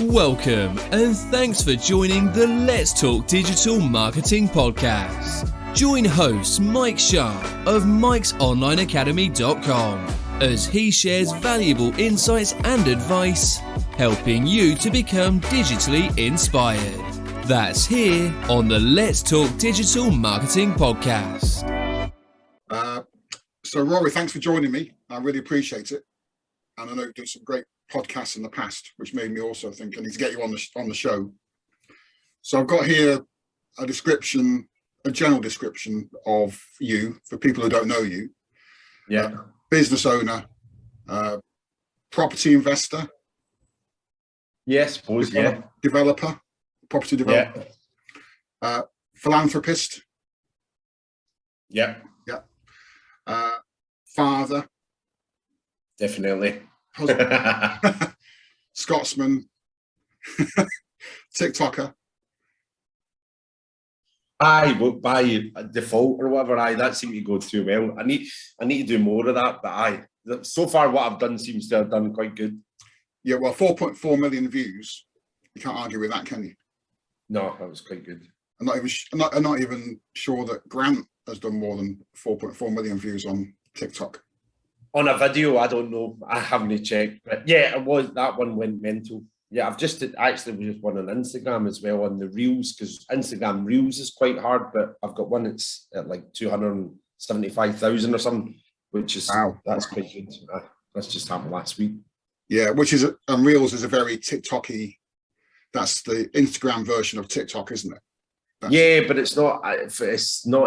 Welcome and thanks for joining the Let's Talk Digital Marketing Podcast. Join host Mike Sharp of mikesonlineacademy.com as he shares valuable insights and advice, helping you to become digitally inspired. That's here on the Let's Talk Digital Marketing Podcast. So Rory, thanks for joining me. I really appreciate it. And I know you've done some great podcasts in the past, which made me also think I need to get you on the show. So I've got here a general description of you for people who don't know you. Yeah. Business owner, property investor. Yes, suppose, yeah. Developer, property developer. Yeah. Philanthropist. Yeah. Yeah. Father. Definitely. Scotsman. TikToker. By default or whatever, that seemed to go too well. I need to do more of that, but so far what I've done seems to have done quite good. Yeah, well, 4.4 million views. You can't argue with that, can you? No, that was quite good. I'm not even sure that Grant has done more than 4.4 million views on TikTok. On a video, I don't know. I haven't checked, but yeah, that one went mental. Yeah, I've just actually one on Instagram as well on the Reels, because Instagram Reels is quite hard, but I've got one that's at like 275,000 or something, which is wow. That's quite good. That's just happened last week. Yeah, and Reels is a very TikTok-y. That's the Instagram version of TikTok, isn't it? Yeah, but it's not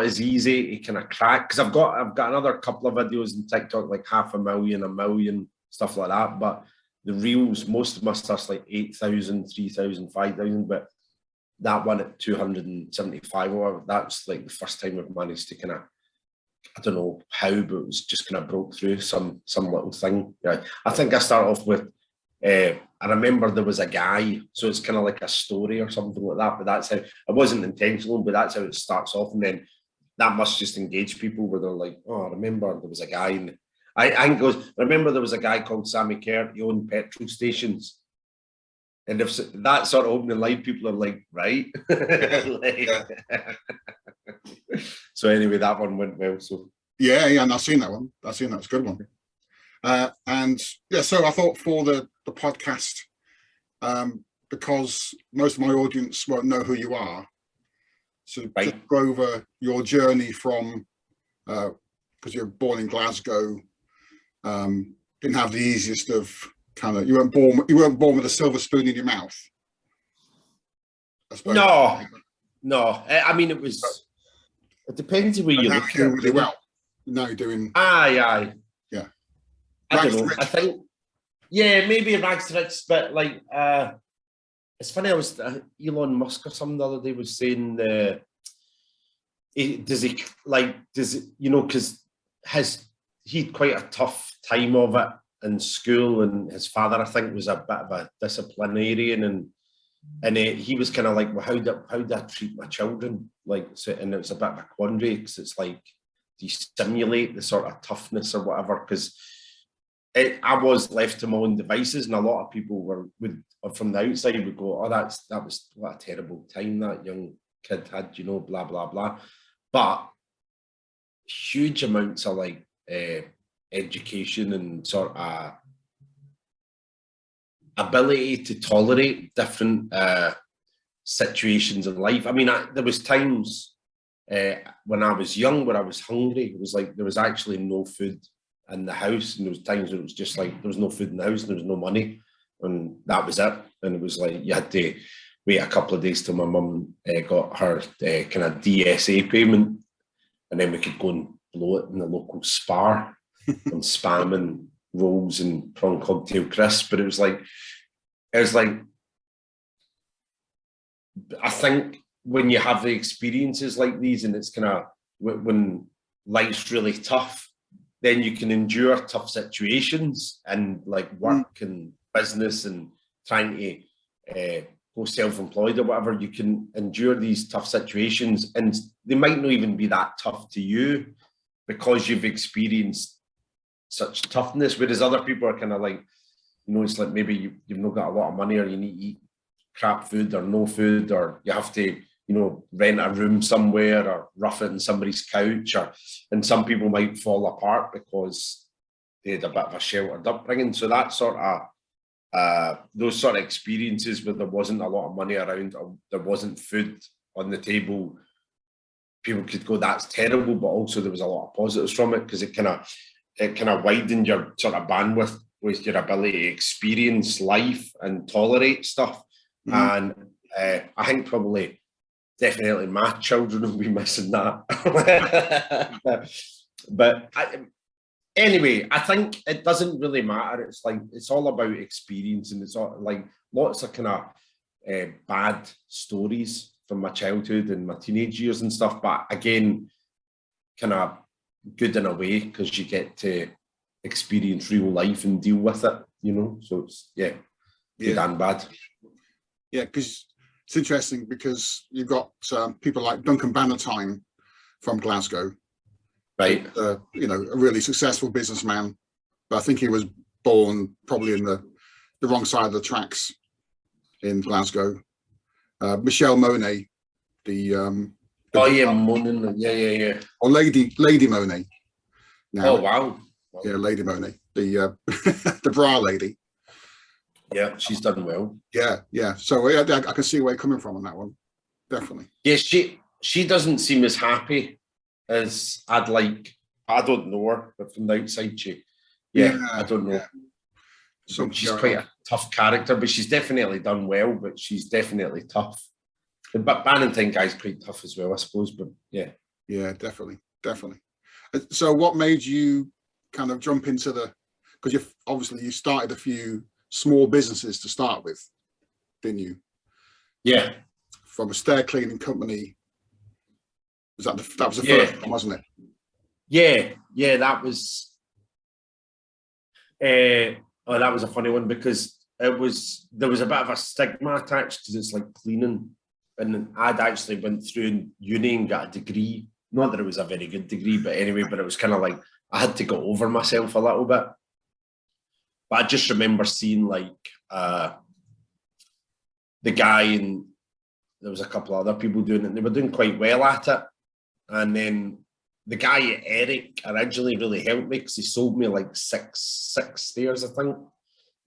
as easy to kind of crack, because I've got another couple of videos in TikTok, like 500,000, 1 million, stuff like that. But the Reels, most of my stuff's like 8,000, 3,000, 5,000, but that one at 275 or whatever, that's like the first time I've managed to kind of, I don't know how, but it was just kind of broke through some little thing. Yeah, I think I started off with I remember there was a guy, so it's kind of like a story or something like that, but that's how, it wasn't intentional, but that's how it starts off, and then that must just engage people where they're like, oh, I remember there was a guy, and I think it goes, remember there was a guy called Sammy Kerr, he owned petrol stations, and if that sort of opening life, people are like, right? So anyway, that one went well. So yeah, and I've seen that one. It's a good one. And yeah, so I thought for the podcast, because most of my audience won't know who you are, so right. Just go over your journey from, because you're born in Glasgow, didn't have the easiest of you weren't born with a silver spoon in your mouth, I suppose. No. I mean, it depends where you look at it. Really well. Now you're doing. Aye. Yeah. I don't know. I think, yeah, maybe a rags to riches, but like, it's funny. I was Elon Musk or something the other day was saying, because he had quite a tough time of it in school, and his father, I think, was a bit of a disciplinarian, and he was kind of like, well, how do I treat my children? Like, so, and it was a bit of a quandary, because it's like, do you simulate the sort of toughness or whatever? Because I was left to my own devices, and a lot of people from the outside would go, oh, that was what a terrible time that young kid had, blah, blah, blah. But huge amounts of like education and sort of ability to tolerate different situations in life. I mean, there was times when I was young where I was hungry. It was like there was actually no food in the house, and there was times where it was just like there was no food in the house and there was no money, and that was it. And it was like you had to wait a couple of days till my mum got her kind of DSA payment, and then we could go and blow it in the local Spar and spam and rolls and prawn cocktail crisp. But it was like I think when you have the experiences like these, and it's kind of when life's really tough, then you can endure tough situations and like work and business and trying to go self-employed or whatever. You can endure these tough situations, and they might not even be that tough to you because you've experienced such toughness, whereas other people are kind of like, You know, it's like maybe you've not got a lot of money, or you need to eat crap food or no food, or you have to, you know, rent a room somewhere or rough it in somebody's couch, and some people might fall apart because they had a bit of a sheltered upbringing. So that sort of those sort of experiences where there wasn't a lot of money around, or there wasn't food on the table, people could go, that's terrible, but also there was a lot of positives from it, because it kind of widened your sort of bandwidth with your ability to experience life and tolerate stuff. And I think probably definitely my children will be missing that. But anyway, I think it doesn't really matter. It's like, it's all about experience, and it's all like lots of kind of bad stories from my childhood and my teenage years and stuff. But again, kind of good in a way, because you get to experience real life and deal with it, you know. So it's good and bad. Yeah, because it's interesting, because you've got people like Duncan Bannatyne from Glasgow, right? You know, a really successful businessman, but I think he was born probably in the wrong side of the tracks in Glasgow. Michelle Monet, the Monet, yeah. Or Lady Monet. Now, oh wow. Yeah, Lady Monet, the the bra lady. Yeah, she's done well. Yeah. So I can see where you're coming from on that one. Definitely. Yeah, she doesn't seem as happy as I'd like. I don't know her, but from the outside, I don't know. Yeah. So she's quite a tough character, but she's definitely done well. But she's definitely tough. But Bannatyne guy's quite tough as well, I suppose. But yeah, definitely. So, what made you kind of jump into because you started a few small businesses to start with, didn't you? Yeah. From a stair cleaning company. That was the first one, wasn't it? Yeah, that was. That was a funny one, because there was a bit of a stigma attached, because it's like cleaning, and I'd actually went through uni and got a degree. Not that it was a very good degree, but anyway, but it was kind of like I had to go over myself a little bit. But I just remember seeing like the guy, and there was a couple of other people doing it, and they were doing quite well at it. And then the guy, Eric, originally really helped me, because he sold me like six stairs, I think,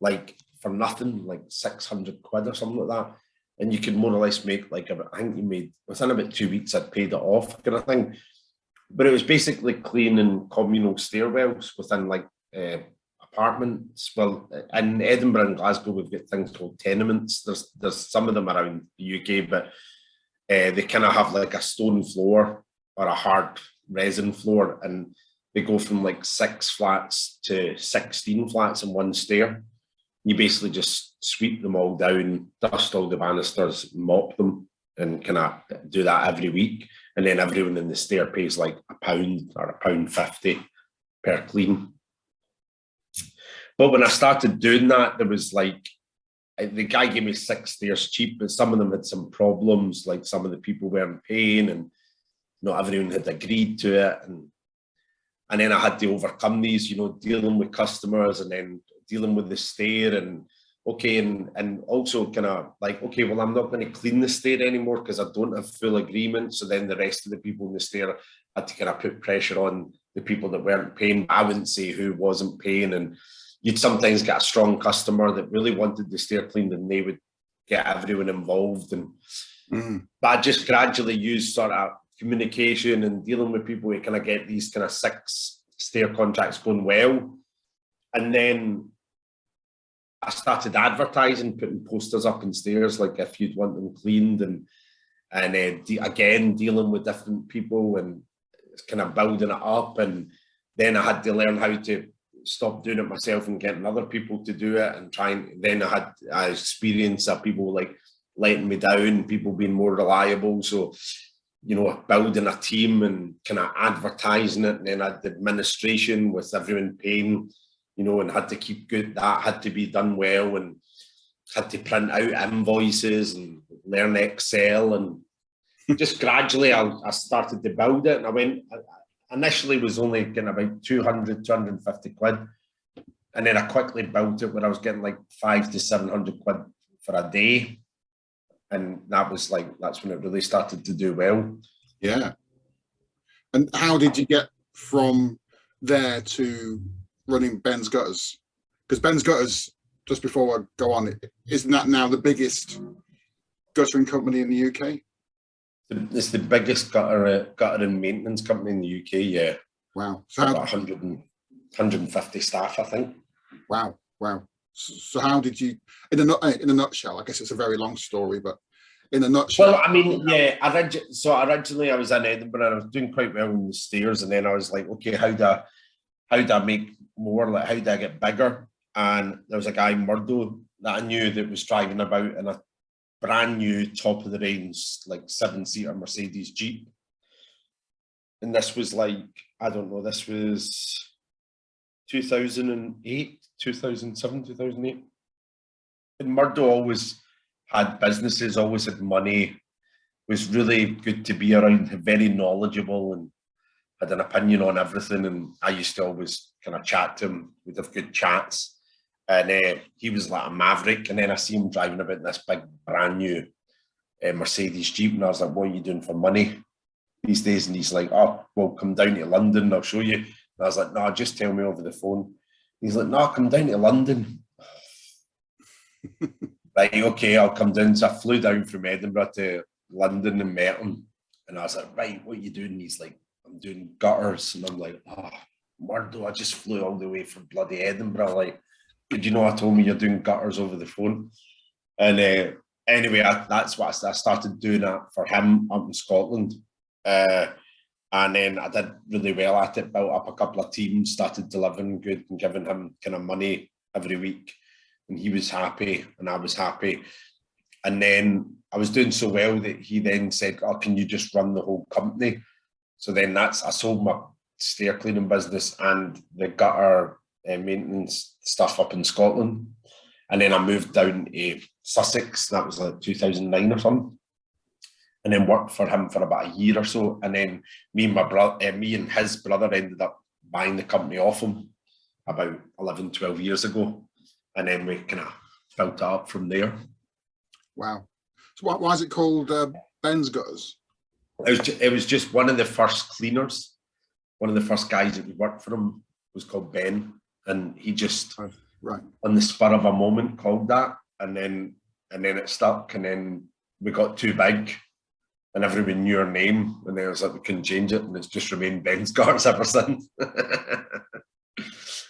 like for nothing, like 600 quid or something like that. And you could more or less make like, I think you made, within about 2 weeks, I'd paid it off kind of thing. But it was basically cleaning communal stairwells within like apartments. Well, in Edinburgh and Glasgow, we've got things called tenements. There's some of them around the UK, but they kind of have like a stone floor or a hard resin floor, and they go from like 6 flats to 16 flats in one stair. You basically just sweep them all down, dust all the banisters, mop them, and kind of do that every week. And then everyone in the stair pays like £1 or £1.50 per clean. But when I started doing that, there was like, the guy gave me 6 stairs cheap, but some of them had some problems, like some of the people weren't paying, and not everyone had agreed to it. And then I had to overcome these, you know, dealing with customers, and then dealing with the stair, and also kind of like, okay, well, I'm not going to clean the stair anymore because I don't have full agreement. So then the rest of the people in the stair had to kind of put pressure on the people that weren't paying. I wouldn't say who wasn't paying, and you'd sometimes get a strong customer that really wanted the stair cleaned, and they would get everyone involved. And but I just gradually used sort of communication and dealing with people to kind of get these kind of 6 stair contracts going well. And then I started advertising, putting posters up in stairs, like if you'd want them cleaned, and again, dealing with different people and kind of building it up. And then I had to learn how to stop doing it myself and getting other people to do it, and then I experienced that people like letting me down, people being more reliable. So, you know, building a team and kind of advertising it, and then I had the administration with everyone paying, you know, and had to keep good. That had to be done well, and had to print out invoices and learn Excel. And just gradually I started to build it. And initially was only getting about 250 quid. And then I quickly built it where I was getting like 500 to 700 quid for a day. And that's when it really started to do well. Yeah. And how did you get from there to running Ben's Gutters? Because Ben's Gutters, just before I go on, isn't that now the biggest guttering company in the UK? It's the biggest gutter and maintenance company in the UK, yeah. Wow. So about 150 staff, I think. Wow. So how did you, in a nutshell, I guess it's a very long story, but in a nutshell. Well, I mean, yeah, originally I was in Edinburgh and I was doing quite well in the stairs, and then I was like, okay, how do I make more? Like, how do I get bigger? And there was a guy, Murdo, that I knew that was driving about in a brand new top of the range, like 7-seater Mercedes Jeep. And this was like, I don't know, this was 2008, 2007, 2008. And Murdo always had businesses, always had money, was really good to be around, very knowledgeable, and had an opinion on everything. And I used to always kind of chat to him. We'd have good chats. And he was like a maverick. And then I see him driving about in this big brand new Mercedes Jeep. And I was like, what are you doing for money these days? And he's like, oh, well, come down to London, I'll show you. And I was like, no, just tell me over the phone. He's like, no, come down to London. Right, okay, I'll come down. So I flew down from Edinburgh to London and met him. And I was like, right, what are you doing? He's like, I'm doing gutters. And I'm like, oh, Murdo, I just flew all the way from bloody Edinburgh. Like, did you know I told me you're doing gutters over the phone? And anyway, that's what I started doing that for him up in Scotland. And then I did really well at it, built up a couple of teams, started delivering good and giving him kind of money every week. And he was happy and I was happy. And then I was doing so well that he then said, oh, can you just run the whole company? So then I sold my stair cleaning business and the gutter maintenance stuff up in Scotland. And then I moved down to Sussex. That was like 2009 or something. And then worked for him for about a year or so. And then me and his brother ended up buying the company off him about 11, 12 years ago. And then we kind of built it up from there. Wow. So why is it called Ben's Gutters? It was just one of the first cleaners. One of the first guys that worked for him was called Ben. And he just, on the spur of a moment, called that. And then it stuck. And then we got too big. And everyone knew our name. And then I was like, we couldn't change it. And it's just remained Ben's Gutters ever since.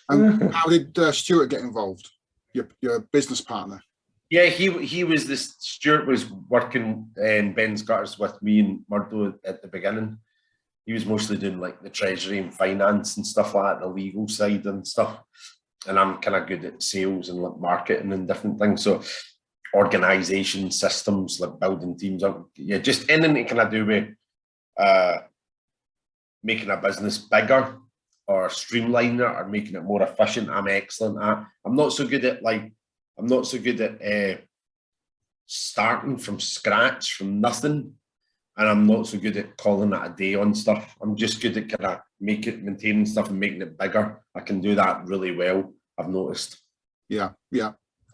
And how did Stuart get involved? Your business partner? Yeah, he was this. Stuart was working in Ben's Gutters with me and Murdo at the beginning. He was mostly doing like the treasury and finance and stuff like that, the legal side and stuff. And I'm kind of good at sales and like marketing and different things. So organization, systems, like building teams up. Yeah, just anything that kind of do with making a business bigger or streamlining it or making it more efficient. I'm excellent at. I'm not so good at starting from scratch, from nothing. And I'm not so good at calling it a day on stuff. I'm just good at kind of maintaining stuff and making it bigger. I can do that really well, I've noticed. Yeah.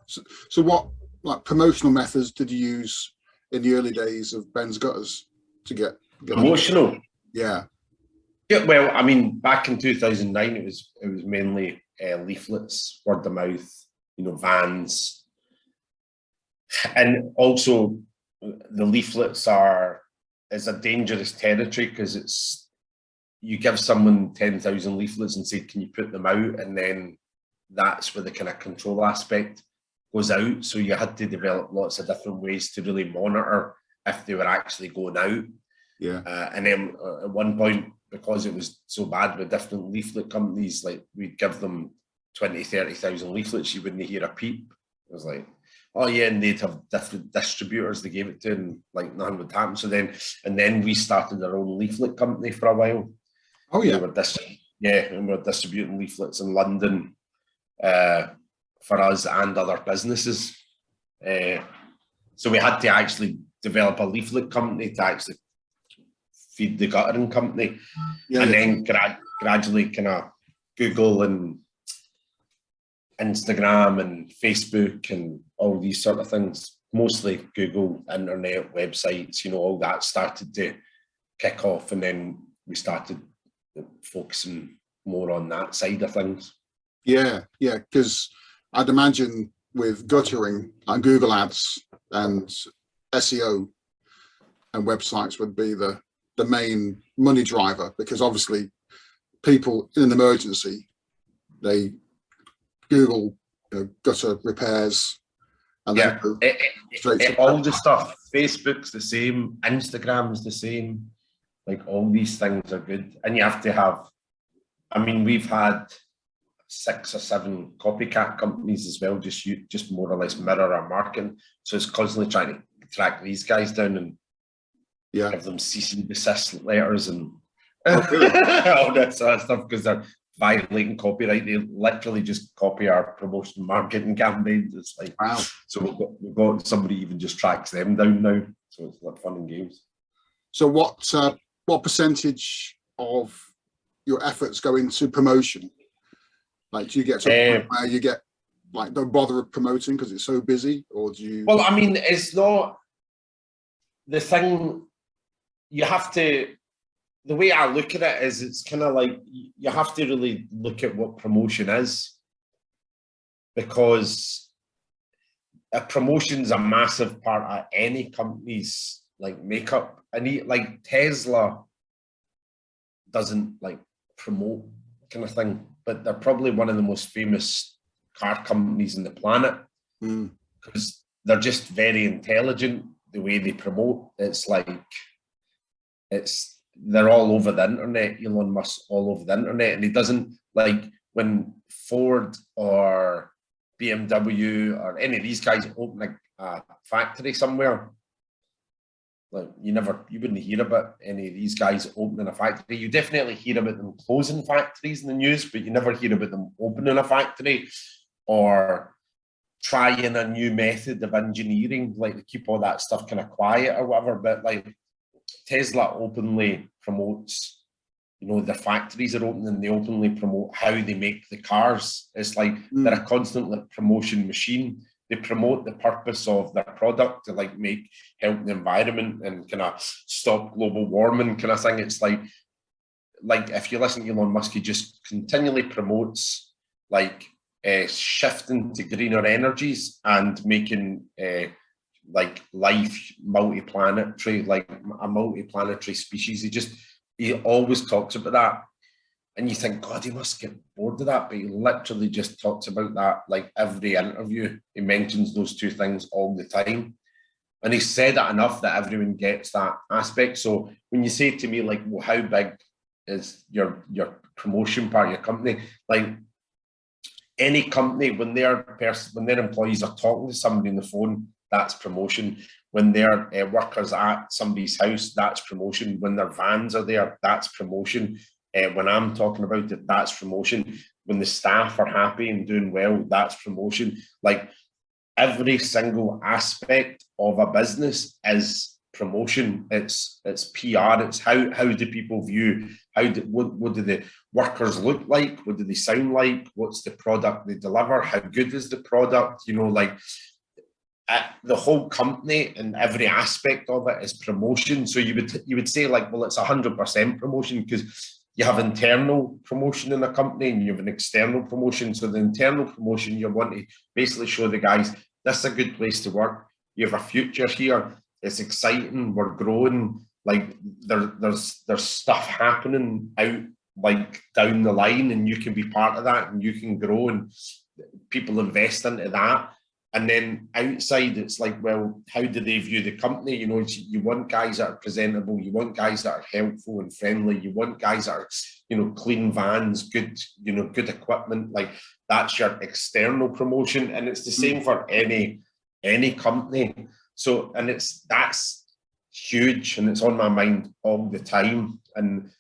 So what like promotional methods did you use in the early days of Ben's Gutters to get promotional? Yeah, well, I mean, back in 2009, it was mainly leaflets, word of mouth, vans. And also the leaflets is a dangerous territory because you give someone 10,000 leaflets and say, can you put them out? And then that's where the kind of control aspect goes out. So you had to develop lots of different ways to really monitor if they were actually going out. Yeah. And then at one point, because it was so bad with different leaflet companies, like we'd give them 20, 30,000 leaflets, you wouldn't hear a peep. It was like, oh yeah, and they'd have different distributors they gave it to, and like nothing would happen. So then we started our own leaflet company for a while. Oh yeah. And we're distributing leaflets in London for us and other businesses. So we had to actually develop a leaflet company to actually feed the guttering company. Yeah, and then gradually kind of Google and Instagram and Facebook and all these sort of things, mostly Google, internet, websites, you know, all that started to kick off, and then we started focusing more on that side of things. Yeah, because I'd imagine with guttering, like Google Ads and SEO and websites would be the main money driver, because obviously people in an emergency, they Google gutter repairs, and yeah, then all the stuff. Facebook's the same, Instagram's the same. Like, all these things are good, and you have to have. I mean, we've had 6 or 7 copycat companies as well, just more or less mirror our marketing. So it's constantly trying to track these guys down and give them cease and desist letters and all that sort of stuff, because they're violating copyright. They literally just copy our promotion marketing campaigns. It's like, wow. So we've got somebody even just tracks them down now. So it's like fun and games. So what percentage of your efforts go into promotion? Like, do you get to a point where you get like, don't bother promoting because it's so busy, or do you? Well, I mean, it's not the thing. You have to. The way I look at it is, it's kind of like you have to really look at what promotion is, because a promotion's a massive part of any company's like makeup. And like Tesla doesn't like promote kind of thing, but they're probably one of the most famous car companies in the planet, because they're just very intelligent the way they promote. It's like, they're all over the internet. Elon Musk all over the internet, and he doesn't, like, when Ford or BMW or any of these guys open a factory somewhere, like, you wouldn't hear about any of these guys opening a factory. You definitely hear about them closing factories in the news, but you never hear about them opening a factory or trying a new method of engineering, like, to keep all that stuff kind of quiet or whatever. But like, Tesla openly promotes, you know, their factories are open, and they openly promote how they make the cars. It's like they're a constant like promotion machine. They promote the purpose of their product to like help the environment and kind of stop global warming kind of thing. It's like if you listen to Elon Musk, he just continually promotes like shifting to greener energies and making like life multi-planetary, like a multi-planetary species. He always talks about that. And you think, God, he must get bored of that. But he literally just talks about that like every interview. He mentions those two things all the time. And he said that enough that everyone gets that aspect. So when you say to me, like, well, how big is your promotion part of your company? Like, any company, when their employees are talking to somebody on the phone, that's promotion. When their workers at somebody's house, that's promotion. When their vans are there, that's promotion. When I'm talking about it, that's promotion. When the staff are happy and doing well, that's promotion. Like, every single aspect of a business is promotion. It's PR. It's how do people view, what do the workers look like? What do they sound like? What's the product they deliver? How good is the product? You know, like, the whole company and every aspect of it is promotion. So you would say, like, well, it's 100% promotion, because you have internal promotion in a company and you have an external promotion. So the internal promotion, you want to basically show the guys, this is a good place to work. You have a future here. It's exciting. We're growing. Like, there's stuff happening out like down the line, and you can be part of that, and you can grow, and people invest into that. And then outside, it's like, well, how do they view the company? You know, you want guys that are presentable. You want guys that are helpful and friendly. You want guys that are, you know, clean vans, good equipment. Like, that's your external promotion. And it's the same for any company. So, and that's huge, and it's on my mind all the time. And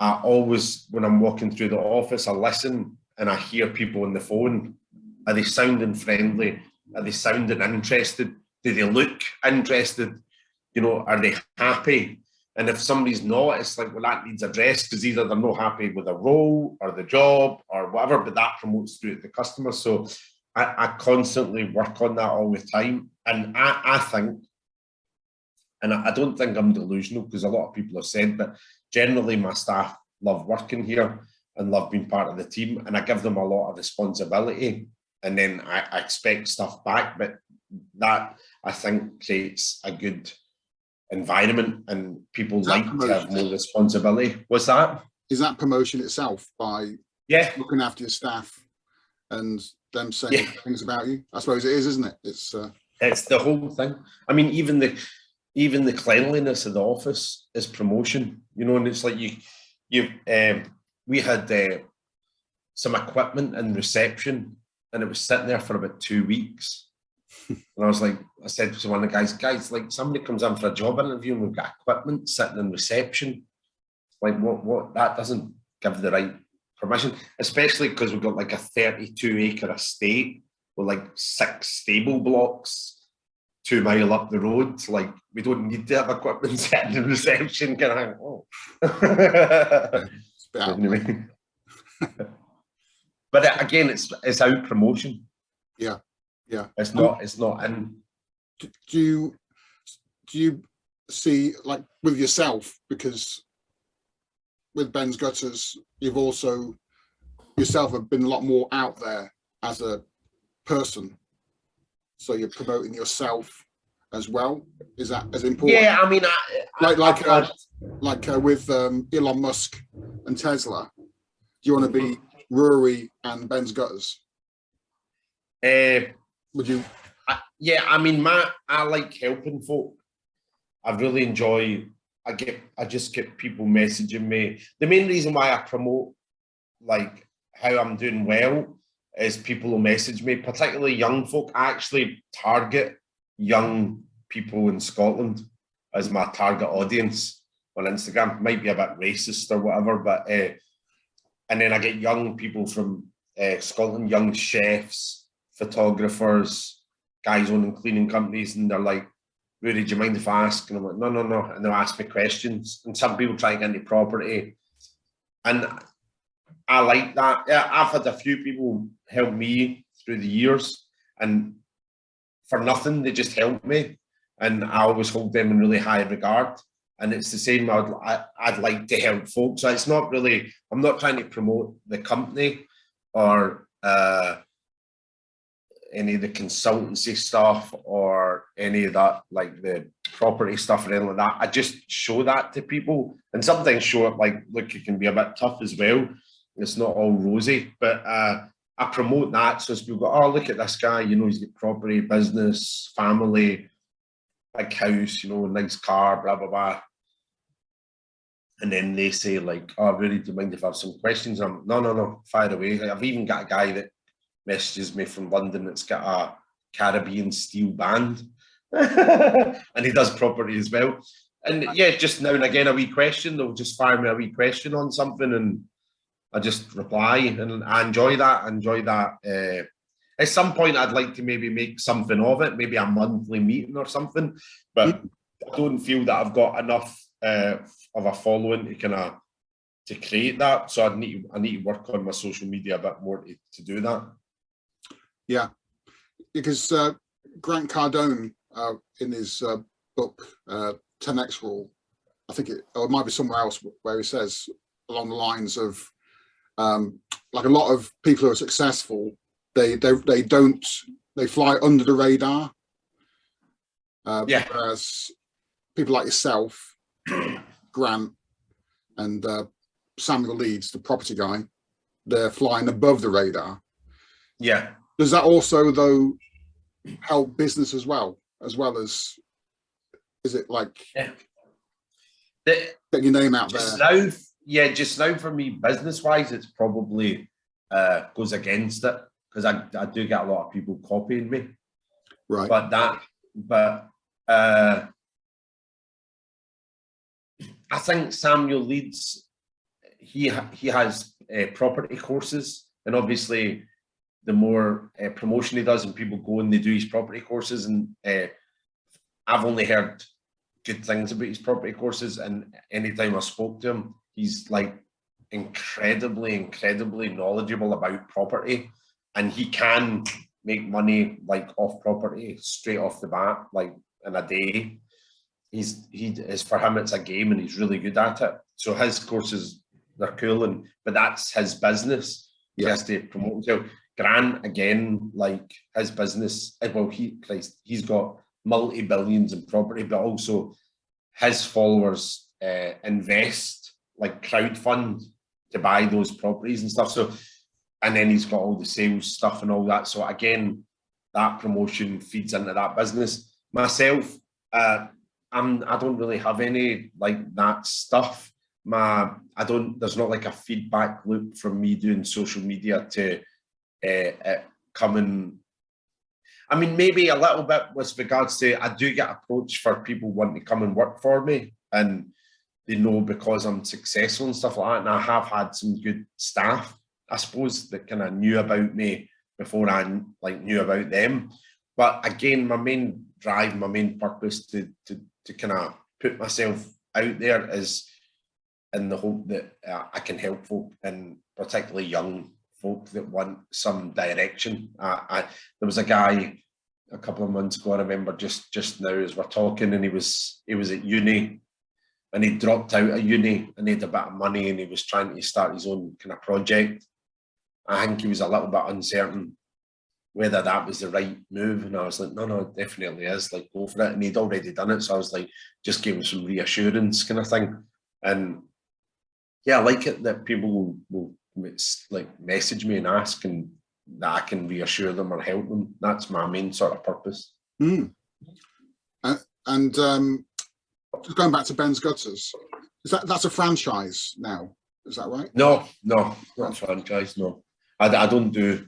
I always, when I'm walking through the office, I listen and I hear people on the phone. Are they sounding friendly? Are they sounding interested? Do they look interested? You know, are they happy? And if somebody's not, it's like, well, that needs addressed because either they're not happy with the role or the job or whatever, but that promotes through to the customer. So I constantly work on that all the time. And I think, and I don't think I'm delusional because a lot of people have said, but generally my staff love working here and love being part of the team. And I give them a lot of responsibility and then I expect stuff back. But that, I think, creates a good environment and people like to have more responsibility. What's that? Is that promotion itself by looking after your staff and them saying things about you? I suppose it is, isn't it? It's the whole thing. I mean, even the cleanliness of the office is promotion, you know, and it's like we had some equipment in reception and it was sitting there for about 2 weeks. And I said to one of the guys, like somebody comes in for a job interview and we've got equipment sitting in reception. Like what that doesn't give the right permission, especially because we've got like a 32-acre estate with like 6 stable blocks 2 miles up the road. Like we don't need to have equipment sitting in reception. Anyway. But again, it's out promotion. Yeah. It's not in. Do you see, like with yourself, because with Ben's Gutters, you've also yourself have been a lot more out there as a person, so you're promoting yourself as well. Is that as important? Yeah, I mean, with Elon Musk and Tesla, do you want to be Ruaraidh and Ben's Gutters? Would you? I mean, I like helping folk. I really enjoy. I just get people messaging me. The main reason why I promote like how I'm doing well is people will message me, particularly young folk. I actually target young people in Scotland as my target audience on Instagram. Might be a bit racist or whatever, but and then I get young people from Scotland, young chefs, photographers, guys owning cleaning companies, and they're like, Rudy, do you mind if I ask? And I'm like, no. And they'll ask me questions. And some people try to get into property. And I like that. Yeah, I've had a few people help me through the years. And for nothing, they just help me. And I always hold them in really high regard. And it's the same, I'd like to help folks. So it's not really, I'm not trying to promote the company or any of the consultancy stuff or any of that, like the property stuff or anything like that. I just show that to people and sometimes show it like, look, it can be a bit tough as well. It's not all rosy, but I promote that. So as people go, oh, look at this guy, you know, he's got property, business, family, big house, you know, nice car, blah, blah, blah. And then they say like, oh, really, do you mind if I have some questions? I'm no, fire away. I've even got a guy that messages me from London that's got a Caribbean steel band and he does property as well. And yeah, just now and again a wee question, they'll just fire me a wee question on something and I just reply, and I enjoy that. At some point I'd like to maybe make something of it, maybe a monthly meeting or something, but I don't feel that I've got enough of a following to create that. So I need to work on my social media a bit more to do that. Yeah, because Grant Cardone in his book 10X Rule, I think it might be somewhere else where he says along the lines of like a lot of people who are successful, they fly under the radar. Whereas people like yourself, Grant, and Samuel Leeds, the property guy, they're flying above the radar. Yeah. Does that also, though, help business as well as, is it like get your name out there? Just now for me, business-wise, it's probably goes against it because I do get a lot of people copying me. Right. But I think Samuel Leeds, he has property courses, and obviously the more promotion he does and people go and they do his property courses, and I've only heard good things about his property courses, and anytime I spoke to him, he's like incredibly knowledgeable about property, and he can make money like off property straight off the bat, like in a day. He is, for him it's a game, and he's really good at it. So his courses, they're cool, but that's his business. He has to promote himself. Grant, again, like his business, well, he's got multi-billions in property, but also his followers invest, like crowdfund, to buy those properties and stuff. So, and then he's got all the sales stuff and all that. So again, that promotion feeds into that business. Myself, I don't really have any like that stuff. There's not like a feedback loop from me doing social media to coming. I mean, maybe a little bit with regards to, I do get approached for people wanting to come and work for me, and they know because I'm successful and stuff like that. And I have had some good staff, I suppose, that kind of knew about me before I like knew about them. But again, my main drive, my main purpose to kind of put myself out there is in the hope that I can help folk, and particularly young folk that want some direction. There was a guy a couple of months ago, I remember just now as we're talking, and he was at uni, and he dropped out of uni, and he had a bit of money, and he was trying to start his own kind of project. I think he was a little bit uncertain whether that was the right move, and I was like, no, it definitely is, like, go for it. And he'd already done it, so I was like, just give him some reassurance kind of thing. And yeah, I like it that people will like message me and ask, and that I can reassure them or help them. That's my main sort of purpose. And just going back to Ben's Gutters, that's a franchise now? Is that right? No, not a franchise. No, I don't do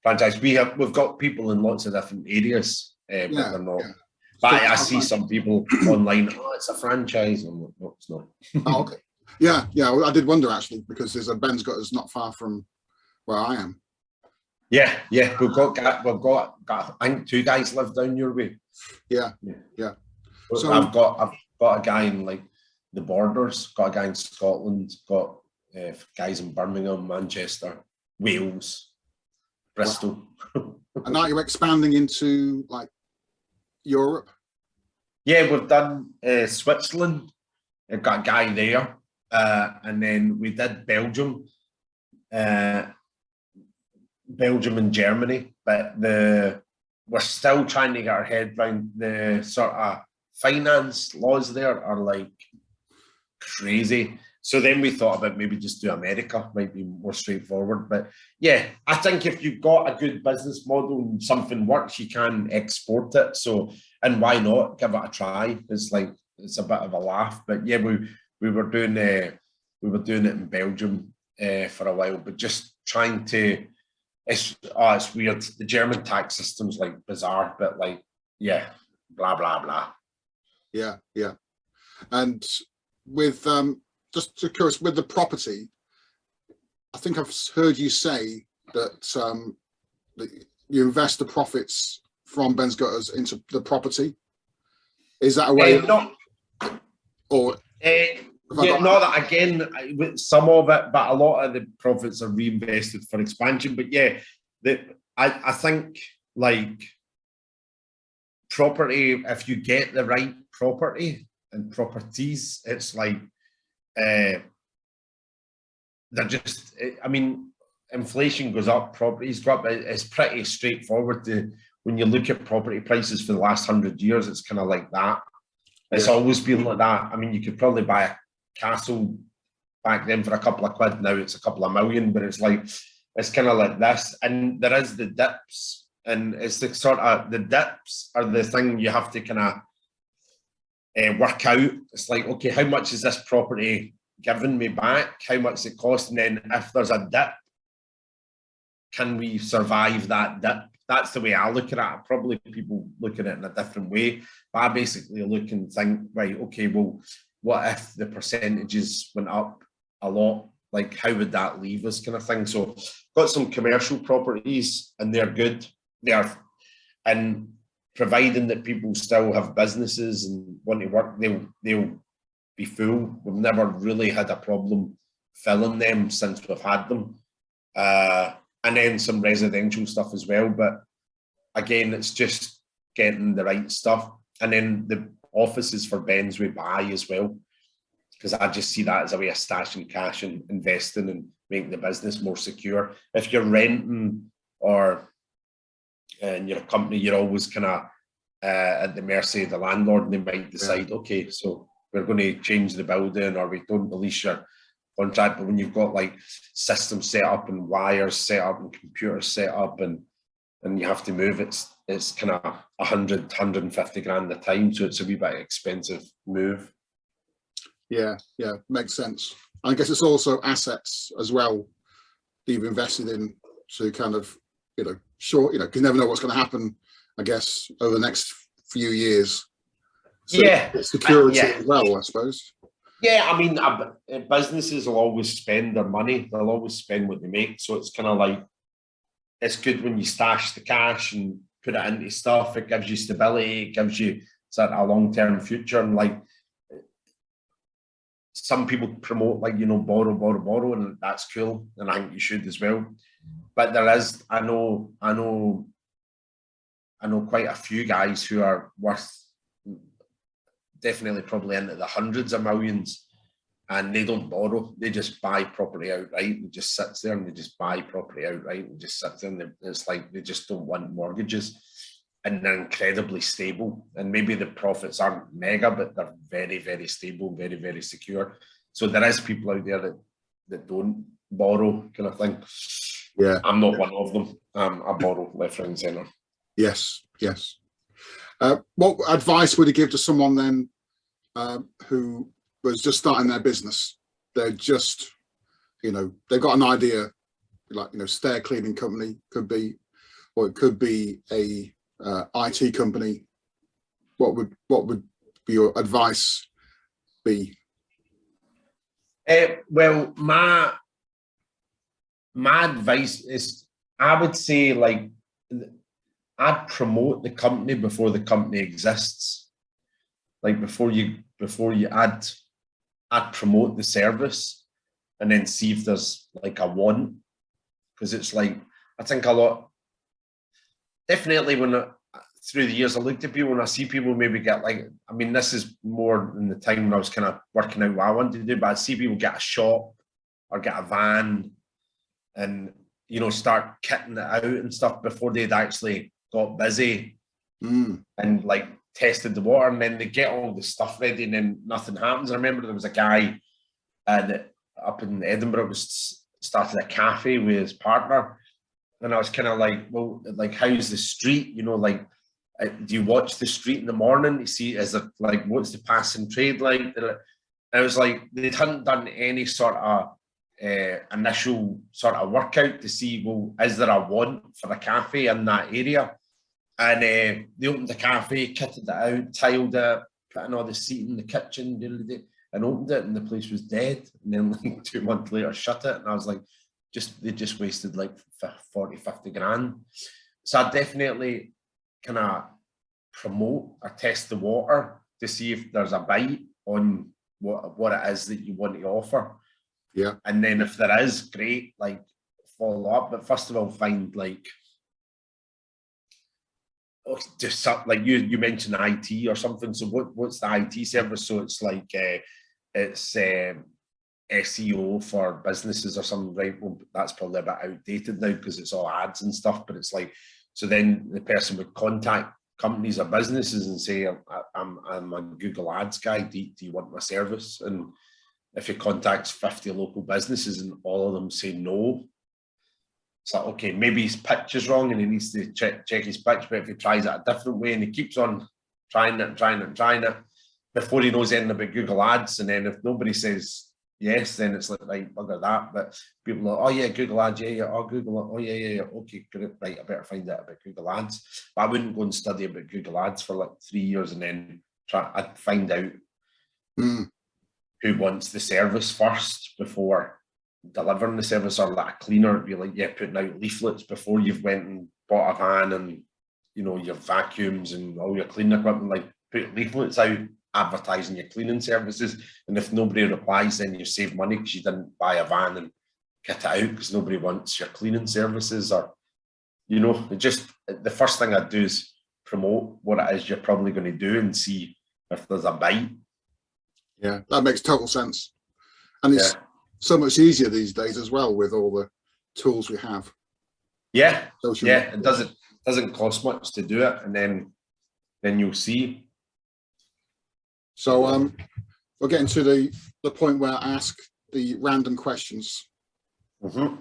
franchise. We've got people in lots of different areas, but they're not. Yeah. But I see some people online. Oh, it's a franchise. I'm like, no, it's not. Oh, okay. Yeah. I did wonder actually, because there's a Ben's Gutters not far from where I am. Yeah. We've got I think 2 guys live down your way. Yeah. So I've got a guy in like the borders, got a guy in Scotland, got guys in Birmingham, Manchester, Wales, Bristol. Wow. And now you're expanding into like Europe? Yeah, we've done Switzerland. I've got a guy there, and then we did Belgium, and Germany. But we're still trying to get our head around the sort of finance laws there are like crazy. So then we thought about maybe just do America, might be more straightforward. But yeah, I think if you've got a good business model and something works, you can export it. So, and why not give it a try? It's a bit of a laugh. But yeah, we were doing it in Belgium for a while, but just trying to. It's weird. The German tax system's like bizarre, but like yeah, blah blah blah. Yeah. And with just curious, with the property, I think I've heard you say that you invest the profits from Ben's Gutters into the property. Is that a way? Again, some of it, but a lot of the profits are reinvested for expansion. But yeah, I think like property, if you get the right property and properties, it's like they're just. I mean, inflation goes up, properties go up. It's pretty straightforward. When you look at property prices for the last 100 years, it's kind of like that. It's always been like that. I mean, you could probably buy a castle back then for a couple of quid. Now it's a couple of million, but it's kind of like this. And there is the dips, and it's the sort of the dips are the thing you have to kind of work out. It's like, okay, how much is this property giving me back? How much it cost? And then if there's a dip, can we survive that dip? That's the way I look at it. Probably people look at it in a different way. But I basically look and think, right, okay, well, what if the percentages went up a lot? Like, how would that leave us, kind of thing? So, got some commercial properties, and they're good. And providing that people still have businesses and want to work, they'll be full. We've never really had a problem filling them since we've had them. And then some residential stuff as well. But again, it's just getting the right stuff. And then the offices for Ben's we buy as well, because I just see that as a way of stashing cash and investing and making the business more secure. If you're renting or in your company, you're always kind of at the mercy of the landlord, and they might decide, okay, so we're going to change the building, or we don't release your contract. But when you've got like systems set up and wires set up and computers set up and you have to move, it's kind of 150 grand a time, so it's a wee bit expensive move. Yeah, makes sense. I guess it's also assets as well that you've invested in to kind of, sure, because you never know what's going to happen, I guess, over the next few years. So security as well, I suppose. Yeah, I mean, businesses will always spend their money. They'll always spend what they make. So it's kind of like, it's good when you stash the cash and put it into stuff. It gives you stability. It gives you sort of a long-term future. And like, some people promote like, borrow, and that's cool. And I think you should as well. But there is, I know quite a few guys who are worth definitely probably into the hundreds of millions, and they don't borrow. They just buy property outright and just sits there and they just buy property outright and just sits there, and it's like they just don't want mortgages, and they're incredibly stable. And maybe the profits aren't mega, but they're very, very stable, very, very secure. So there is people out there that don't borrow, kind of thing. Yeah, I'm not one of them. I borrow left, right, and centre. Yes. What advice would you give to someone then who was just starting their business? They're just, they've got an idea, like, stair cleaning company could be, or it could be a IT company. What would your advice be? Well, my advice is, I would say, like, I'd promote the company before the company exists. Like I'd promote the service and then see if there's like a want. Because it's like, I think a lot, definitely through the years, I looked at people and I see people maybe get like, I mean, this is more in the time when I was kind of working out what I wanted to do, but I see people get a shop or get a van and, start kitting it out and stuff before they'd actually got busy and like tested the water, and then they get all the stuff ready and then nothing happens. I remember there was a guy that up in Edinburgh was started a cafe with his partner, and I was kind of like, well, like, how's the street? Do you watch the street in the morning to see, is it like, what's the passing trade like? And I was like, they hadn't done any sort of initial sort of workout to see, well, is there a want for a cafe in that area? And they opened the cafe, kitted it out, tiled it, put in all the seat in the kitchen, and opened it, and the place was dead. And then like 2 months later, shut it. And I was like, they just wasted like 40, 50 grand. So I definitely kind of promote or test the water to see if there's a bite on what it is that you want to offer. Yeah. And then if there is, great, like, follow up. But first of all, find like, just like you mentioned IT or something. So what's the IT service? So it's like it's SEO for businesses or something, right? Well, that's probably a bit outdated now because it's all ads and stuff. But it's like, so then the person would contact companies or businesses and say, I'm a Google Ads guy. Do you want my service? And if he contacts 50 local businesses and all of them say no, it's like, okay, maybe his pitch is wrong and he needs to check his pitch. But if he tries it a different way and he keeps on trying it before he knows anything about Google Ads, and then if nobody says yes, then it's like, right, bugger that. But people are, oh yeah, Google Ads, yeah, oh Google, oh yeah, okay, great, right, I better find out about Google Ads. But I wouldn't go and study about Google Ads for like 3 years and then I'd find out who wants the service first before delivering the service. Or like a cleaner would be like, yeah, putting out leaflets before you've went and bought a van and you know, your vacuums and all your cleaning equipment, like put leaflets out advertising your cleaning services. And if nobody replies, then you save money because you didn't buy a van and get it out because nobody wants your cleaning services. Or, you know, it just, the first thing I'd do is promote what it is you're probably going to do and see if there's a bite. Yeah, that makes total sense. And it's so much easier these days as well with all the tools we have. Yeah, it doesn't cost much to do it, and then you'll see. So we're getting to the point where I ask the random questions. Not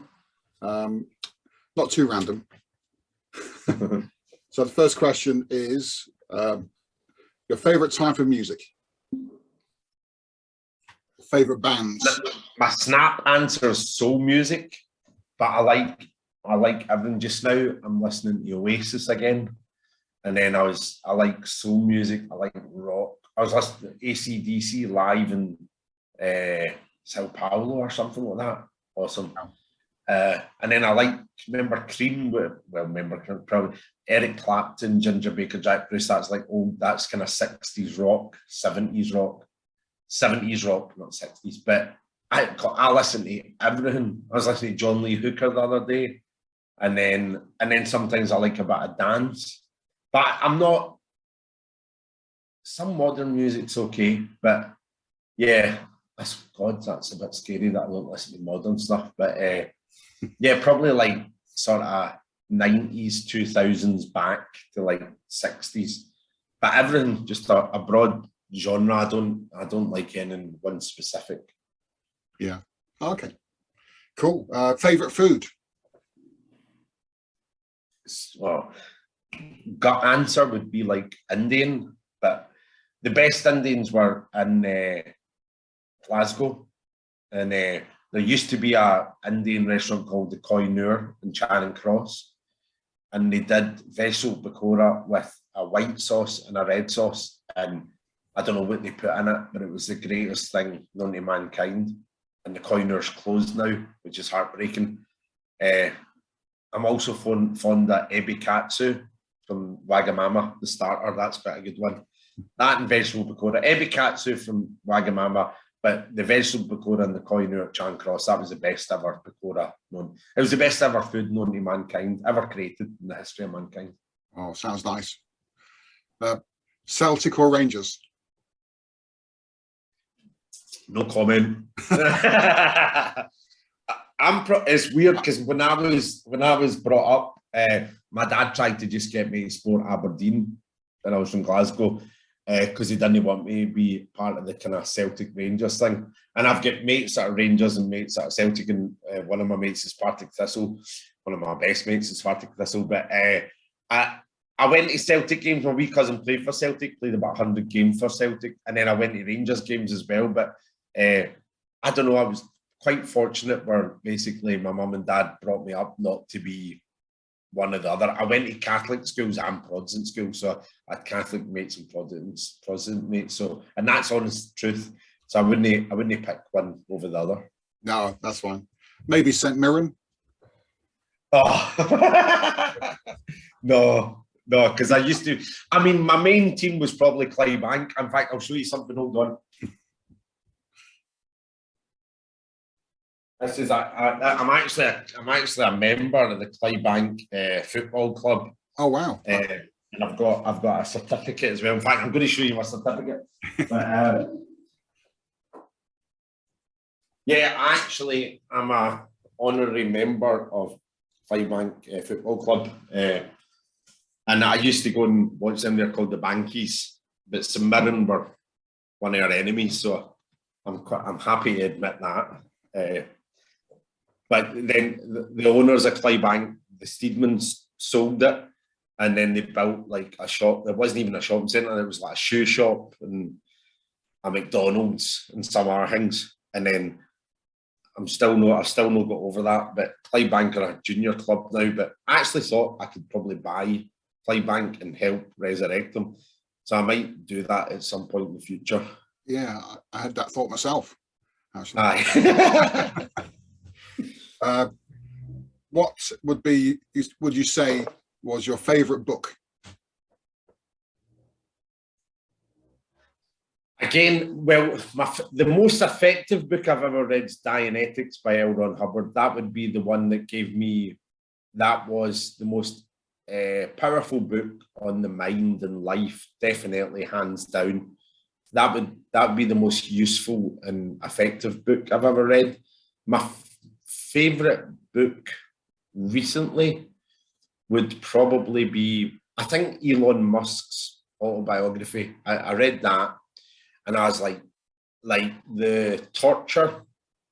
too random. So the first question is your favorite type of music, favorite bands. My snap answer is soul music, but I like everything. Just now I'm listening to Oasis again, and then I like soul music, I like rock. I was listening to AC/DC live in Sao Paulo or something like that. Awesome. And then I remember Cream, probably Eric Clapton, Ginger Baker, Jack Bruce. That's like old, that's kind of 60s rock, 70s rock, not 60s. But I listen to everything. I was listening to John Lee Hooker the other day, and then sometimes I like a bit of dance. But I'm not. Some modern music's okay, but yeah, that's a bit scary that I don't listen to modern stuff. But yeah, probably like sort of 90s, 2000s back to like 60s. But everything, just a broad genre. I don't like any one specific. Yeah. Okay. Cool. Favorite food? Well, gut answer would be like Indian, but the best Indians were in Glasgow, and there used to be a Indian restaurant called the Koh-i-Noor in Charing Cross, and they did vegetable pakora with a white sauce and a red sauce, and I don't know what they put in it, but it was the greatest thing known to mankind. And the Koh-i-Noor's closed now, which is heartbreaking. I'm also fond of ebi katsu from Wagamama, the starter. That's quite a good one. That and vegetable pakora. Ebi katsu from Wagamama, but the vegetable pakora and the Koh-i-Noor at Charing Cross, that was the best ever pakora known. It was the best ever food known to mankind, ever created in the history of mankind. Oh, sounds nice. Celtic or Rangers? No comment. It's weird because when I was brought up, my dad tried to just get me to support Aberdeen when I was from Glasgow because he didn't want me to be part of the kind of Celtic Rangers thing. And I've got mates that are Rangers and mates that are Celtic, and one of my mates is Partick Thistle. One of my best mates is Partick Thistle. But I went to Celtic games. My wee cousin played for Celtic, played about 100 games for Celtic, and then I went to Rangers games as well. But I don't know, I was quite fortunate where basically my mum and dad brought me up not to be one or the other. I went to Catholic schools and Protestant schools, so I had Catholic mates and Protestant mates. So, and that's honest truth. So I wouldn't pick one over the other. No, that's fine. Maybe St Mirren. Oh no, because I used to. I mean, my main team was probably Clydebank. In fact, I'll show you something. Hold on. This is I'm actually a member of the Clydebank football club. Oh wow! And I've got a certificate as well. In fact, I'm going to show you my certificate. But yeah, actually, I'm a honorary member of Clydebank football club, and I used to go and watch them. They're called the Bankies, but St Mirren were one of our enemies, so I'm happy to admit that. But then the owners of Clydebank, the Steedmans, sold it, and then they built like a shop. There wasn't even a shopping centre. It was like a shoe shop and a McDonald's and some other things. And then I've still not got over that. But Clydebank are a junior club now. But I actually thought I could probably buy Clydebank and help resurrect them. So I might do that at some point in the future. Yeah, I had that thought myself. Actually. Aye. What would you say was your favourite book? Again, well, the most effective book I've ever read is Dianetics by L. Ron Hubbard. That would be the one that gave me, that was the most powerful book on the mind and life, definitely, hands down. That would be the most useful and effective book I've ever read. My favourite book recently would probably be, I think, Elon Musk's autobiography. I read that and I was like the torture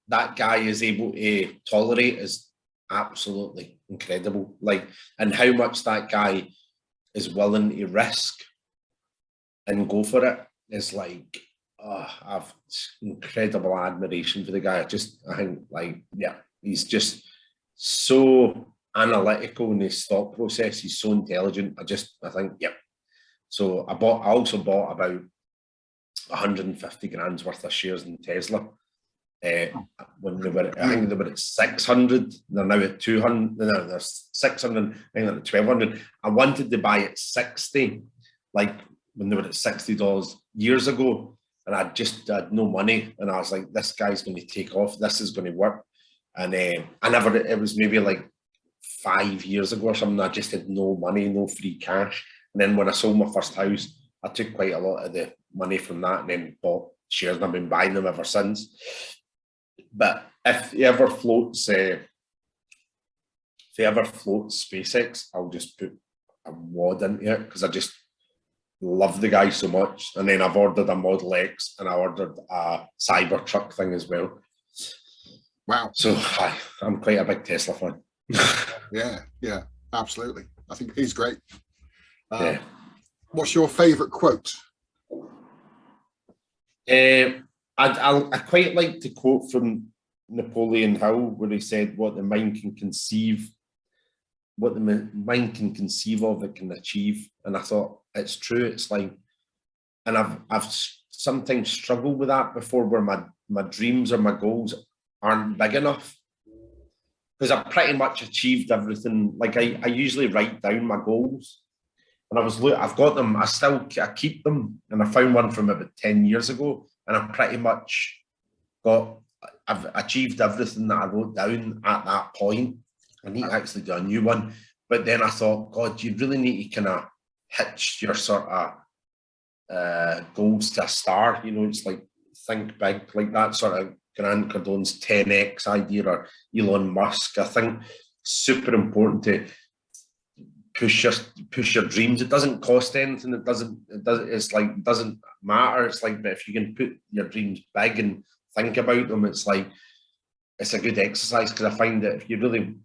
that guy is able to tolerate is absolutely incredible. Like, and how much that guy is willing to risk and go for it is like, I've incredible admiration for the guy. I think, like, yeah, he's just so analytical in his thought process. He's so intelligent. I think, yeah. So I also bought about 150 grand's worth of shares in Tesla. When they were, I think they were at 600. They're now at 200. No, they're 600. I think they're at 1,200. I wanted to buy at 60, like when they were at $60 years ago, and I just had no money. And I was like, this guy's going to take off. This is going to work. And it was maybe like 5 years ago or something. I just had no money, no free cash. And then when I sold my first house, I took quite a lot of the money from that and then bought shares, and I've been buying them ever since. But if he ever floats SpaceX, I'll just put a wad into it because I just love the guy so much. And then I've ordered a Model X and I ordered a Cybertruck thing as well. Wow. So I'm quite a big Tesla fan. Yeah, absolutely. I think he's great. Yeah. What's your favourite quote? I quite like to quote from Napoleon Hill, where he said, "What the mind can conceive of, it can achieve." And I thought, it's true. It's like, and I've sometimes struggled with that before, where my dreams or my goals aren't big enough, because I've pretty much achieved everything. Like I usually write down my goals, and I've got them. I keep them, and I found one from about 10 years ago, and I've achieved everything that I wrote down at that point. I need to actually do a new one. But then I thought, God, you really need to kind of hitch your sort of goals to a star. You know, it's like, think big, like that sort of Grant Cardone's 10x idea, or Elon Musk. I think super important to push your dreams. It doesn't cost anything. It doesn't matter. It's like, but if you can put your dreams big and think about them, it's a good exercise, because I find that if you really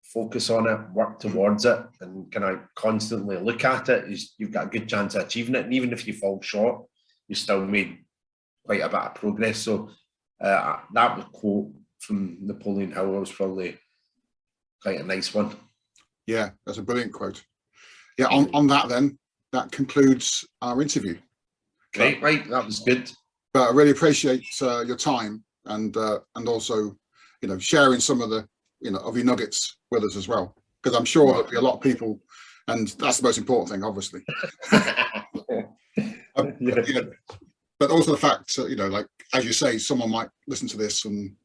focus on it, work towards it, and kind of constantly look at it, you've got a good chance of achieving it. And even if you fall short, you still made quite a bit of progress. So that quote from Napoleon Hill was probably quite a nice one. Yeah, that's a brilliant quote. Yeah, on that then, that concludes our interview. Great, right, that was good. But I really appreciate your time and also, sharing some of the, of your nuggets with us as well, because I'm sure there'll be a lot of people, and that's the most important thing, obviously. But also the fact, like, as you say, someone might listen to this and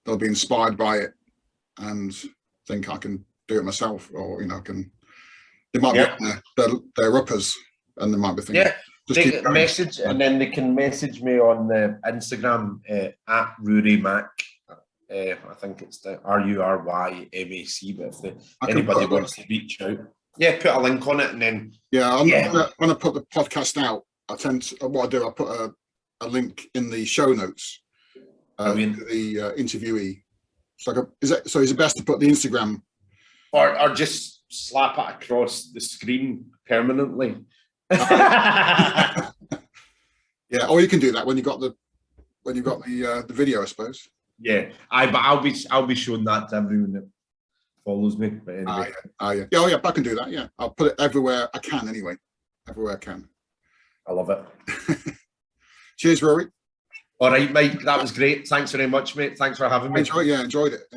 they'll be inspired by it and think, I can do it myself, or they might be they're uppers, and they might be thinking, they can message, and then they can message me on the Instagram at Ruaraidh Mac. I think it's the RURYMAC. But if anybody wants to reach out, put a link on it, and then when I put the podcast out, I put a link in the show notes to the interviewee. Is it best to put the Instagram, or just slap it across the screen permanently? Yeah, or you can do that when you got the video, I suppose. Yeah, but I'll be showing that to everyone that follows me. But anyway. Yeah, I can do that. Yeah, I'll put it everywhere I can. Anyway, everywhere I can. I love it. Cheers, Rory. All right, Mike, that was great. Thanks very much, mate. Thanks for having me. Enjoyed it.